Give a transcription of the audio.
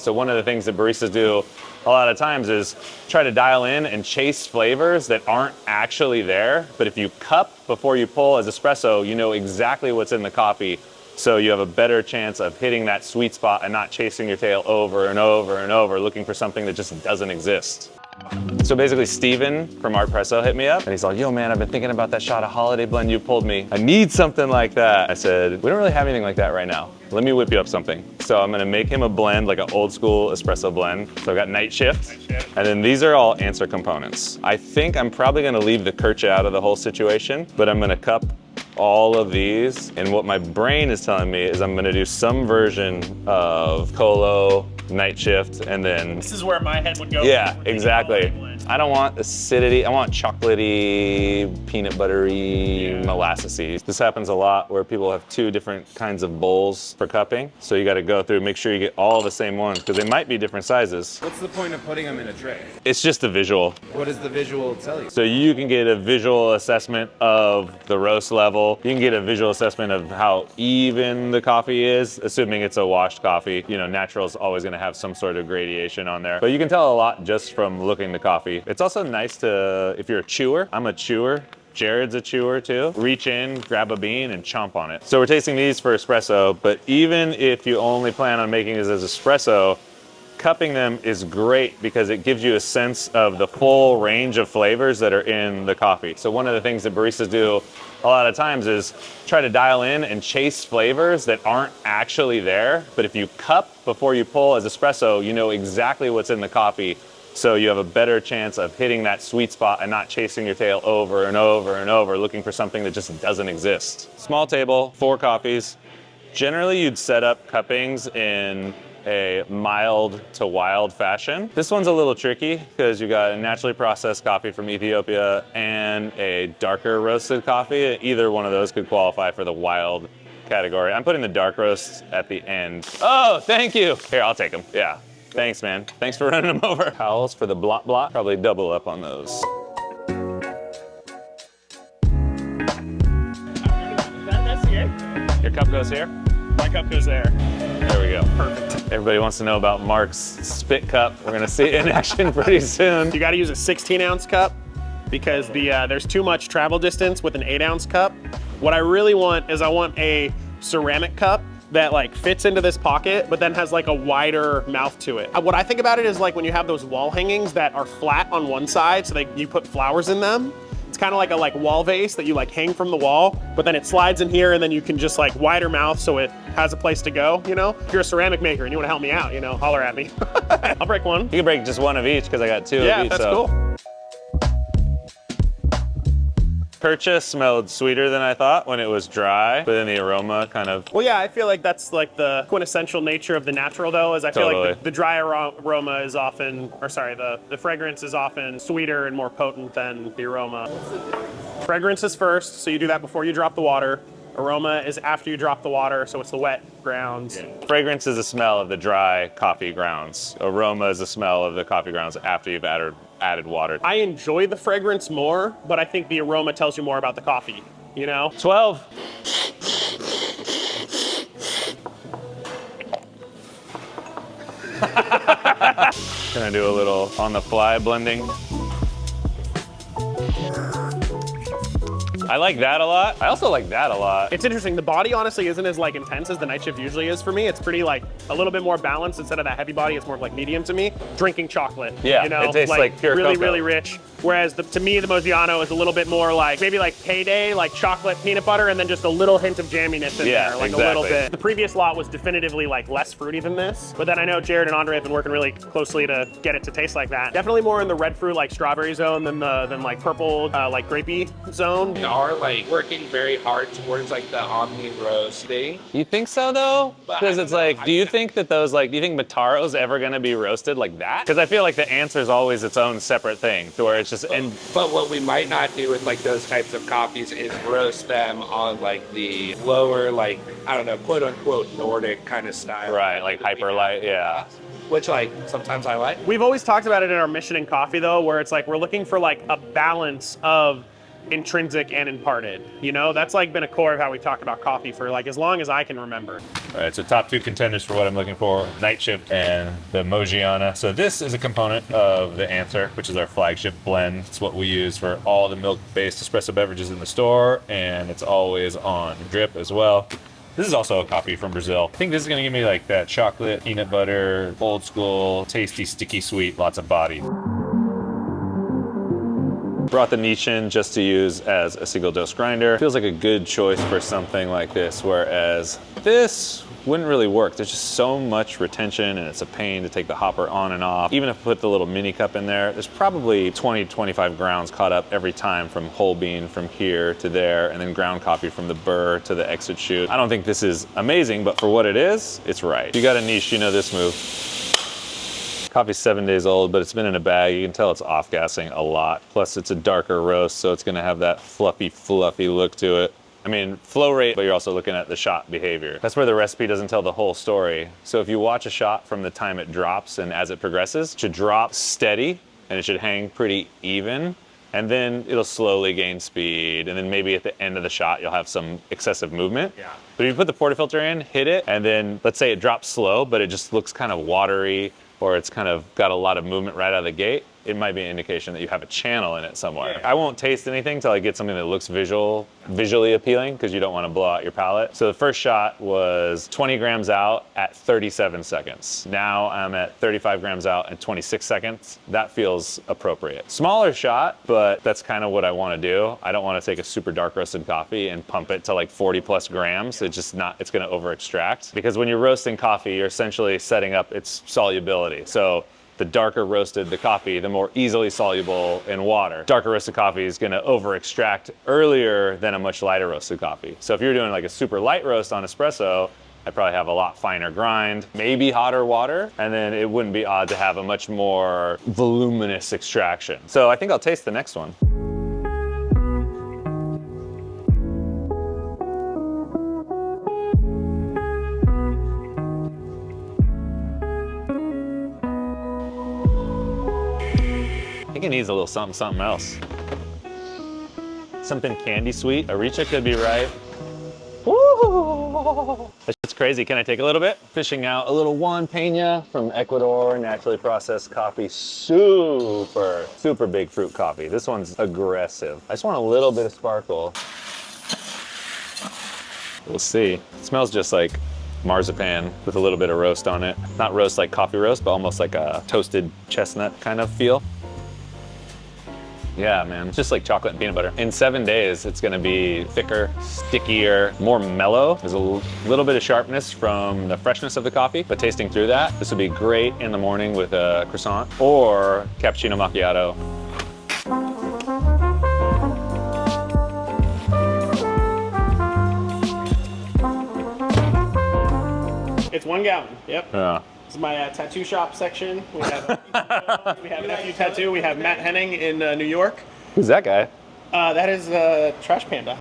So one of the things that baristas do a lot of times is try to dial in and chase flavors that aren't actually there. But if you cup before you pull as espresso, you know exactly what's in the coffee. So you have a better chance of hitting that sweet spot and not chasing your tail over and over and over, looking for something that just doesn't exist. So basically Steven from Artpresso hit me up and he's like, yo man, I've been thinking about that shot of holiday blend you pulled me. I need something like that. I said, we don't really have anything like that right now. Let me whip you up something. So I'm gonna make him a blend, like an old school espresso blend. So I've got night shift. And then these are all answer components. I think I'm probably gonna leave the Kircha out of the whole situation, but I'm gonna cup all of these. And what my brain is telling me is I'm gonna do some version of Colo, night shift, and then... This is where my head would go. Yeah, exactly. I don't want acidity, I want chocolatey, peanut buttery, molassesy. This happens a lot where people have two different kinds of bowls for cupping. So you gotta go through, make sure you get all the same ones, because they might be different sizes. What's the point of putting them in a tray? It's just a visual. What does the visual tell you? So you can get a visual assessment of the roast level. You can get a visual assessment of how even the coffee is, assuming it's a washed coffee. You know, natural is always gonna have some sort of gradation on there. But you can tell a lot just from looking at the coffee. It's also nice to, if you're a chewer, I'm a chewer, Jared's a chewer too. Reach in, grab a bean, and chomp on it. So we're tasting these for espresso, but even if you only plan on making these as espresso, cupping them is great because it gives you a sense of the full range of flavors that are in the coffee. So one of the things that baristas do a lot of times is try to dial in and chase flavors that aren't actually there. But if you cup before you pull as espresso, you know exactly what's in the coffee. So you have a better chance of hitting that sweet spot and not chasing your tail over and over and over, looking for something that just doesn't exist. Small table, 4 coffees. Generally, you'd set up cuppings in a mild to wild fashion. This one's a little tricky because you got a naturally processed coffee from Ethiopia and a darker roasted coffee. Either one of those could qualify for the wild category. I'm putting the dark roast at the end. Oh, thank you. Here, I'll take them, yeah. Thanks, man. Thanks for running them over. Towels for the blot blot. Probably double up on those. That's here. Your cup goes here? My cup goes there. There we go. Perfect. Everybody wants to know about Mark's spit cup. We're gonna see it in action pretty soon. You gotta use a 16-ounce cup because there's too much travel distance with an 8-ounce cup. What I really want is I want a ceramic cup that like fits into this pocket, but then has like a wider mouth to it. What I think about it is like when you have those wall hangings that are flat on one side, so you put flowers in them. It's kind of like a wall vase that you like hang from the wall, but then it slides in here and then you can just like wider mouth so it has a place to go, you know? If you're a ceramic maker and you wanna help me out, you know, holler at me. I'll break one. You can break just one of each because I got 2 of each. Yeah, that's cool. Kircha smelled sweeter than I thought when it was dry, but then the aroma kind of... Well, yeah, I feel like that's like the quintessential nature of the natural though, is I feel Totally. like the dry aroma is often, or sorry, the fragrance is often sweeter and more potent than the aroma. Fragrance is first, so you do that before you drop the water. Aroma is after you drop the water, so it's the wet grounds. Yeah. Fragrance is the smell of the dry coffee grounds. Aroma is the smell of the coffee grounds after you've added water. I enjoy the fragrance more, but I think the aroma tells you more about the coffee, you know? 12. Gonna do a little on the fly blending. I like that a lot. I also like that a lot. It's interesting, the body honestly isn't as like intense as the night shift usually is for me. It's pretty like a little bit more balanced. Instead of that heavy body, it's more of like medium to me. Drinking chocolate, Yeah, you know? it tastes like pure really, cocoa. really rich. Whereas to me, the Mosiano is a little bit more like, maybe like payday, like chocolate peanut butter, and then just a little hint of jamminess in Yeah, there, like exactly. a little bit. The previous lot was definitively like less fruity than this, but then I know Jared and Andre have been working really closely to get it to taste like that. Definitely more in the red fruit, like strawberry zone than like purple, like grapey zone. We are like working very hard towards like the omni roast thing. You think so though? But Because I it's don't know. like, do you think that those like, do you think Mataro's ever gonna be roasted like that? Because I feel like the answer is always its own separate thing, to where it's just, and But what we might not do with like those types of coffees is roast them on like the lower, like, I don't know, quote unquote Nordic kind of style. right, like hyper light, yeah. Which like sometimes I like. We've always talked about it in our mission in coffee though, where it's like we're looking for like a balance of intrinsic and imparted. You know, that's like been a core of how we talk about coffee for like as long as I can remember. All right, so top 2 contenders for what I'm looking for, Night Shift and the Mogiana. So this is a component of the Answer, which is our flagship blend. It's what we use for all the milk-based espresso beverages in the store, and it's always on drip as well. This is also a coffee from Brazil. I think this is gonna give me like that chocolate, peanut butter, old school, tasty, sticky sweet, lots of body. Brought the niche in just to use as a single dose grinder. Feels like a good choice for something like this, whereas this wouldn't really work. There's just so much retention and it's a pain to take the hopper on and off. Even if I put the little mini cup in there, there's probably 20, 25 grounds caught up every time from whole bean from here to there, and then ground coffee from the burr to the exit chute. I don't think this is amazing, but for what it is, it's right. If you got a niche, you know this move. Coffee's 7 days old, but it's been in a bag. You can tell it's off-gassing a lot. Plus it's a darker roast, so it's gonna have that fluffy look to it. I mean, flow rate, but you're also looking at the shot behavior. That's where the recipe doesn't tell the whole story. So if you watch a shot from the time it drops and as it progresses, it should drop steady and it should hang pretty even. And then it'll slowly gain speed. And then maybe at the end of the shot, you'll have some excessive movement. Yeah. But if you put the portafilter in, hit it, and then let's say it drops slow, but it just looks kind of watery, or it's kind of got a lot of movement right out of the gate, it might be an indication that you have a channel in it somewhere. Yeah. I won't taste anything till I get something that looks visually appealing, because you don't want to blow out your palate. So the first shot was 20 grams out at 37 seconds. Now I'm at 35 grams out at 26 seconds. That feels appropriate. Smaller shot, but that's kind of what I want to do. I don't want to take a super dark roasted coffee and pump it to like 40 plus grams. It's just not, it's going to over extract. Because when you're roasting coffee, you're essentially setting up its solubility. So the darker roasted the coffee, the more easily soluble in water. Darker roasted coffee is gonna over extract earlier than a much lighter roasted coffee. So if you're doing like a super light roast on espresso, I'd probably have a lot finer grind, maybe hotter water, and then it wouldn't be odd to have a much more voluminous extraction. So I think I'll taste the next one. I think it needs a little something else. Something candy sweet. Aricha could be right. Woo! That's crazy. Can I take a little bit? Fishing out a little Juan Peña from Ecuador, naturally processed coffee. Super big fruit coffee. This one's aggressive. I just want a little bit of sparkle. We'll see. It smells just like marzipan with a little bit of roast on it. Not roast like coffee roast, but almost like a toasted chestnut kind of feel. Yeah, man, just like chocolate and peanut butter. In 7 days, it's gonna be thicker, stickier, more mellow. There's a little bit of sharpness from the freshness of the coffee, but tasting through that, this would be great in the morning with a croissant or cappuccino macchiato. It's 1 gallon, yep. Yeah. This is my tattoo shop section. We have Nephew Tattoo. We have Matt Henning in New York. Who's that guy? That is Trash Panda.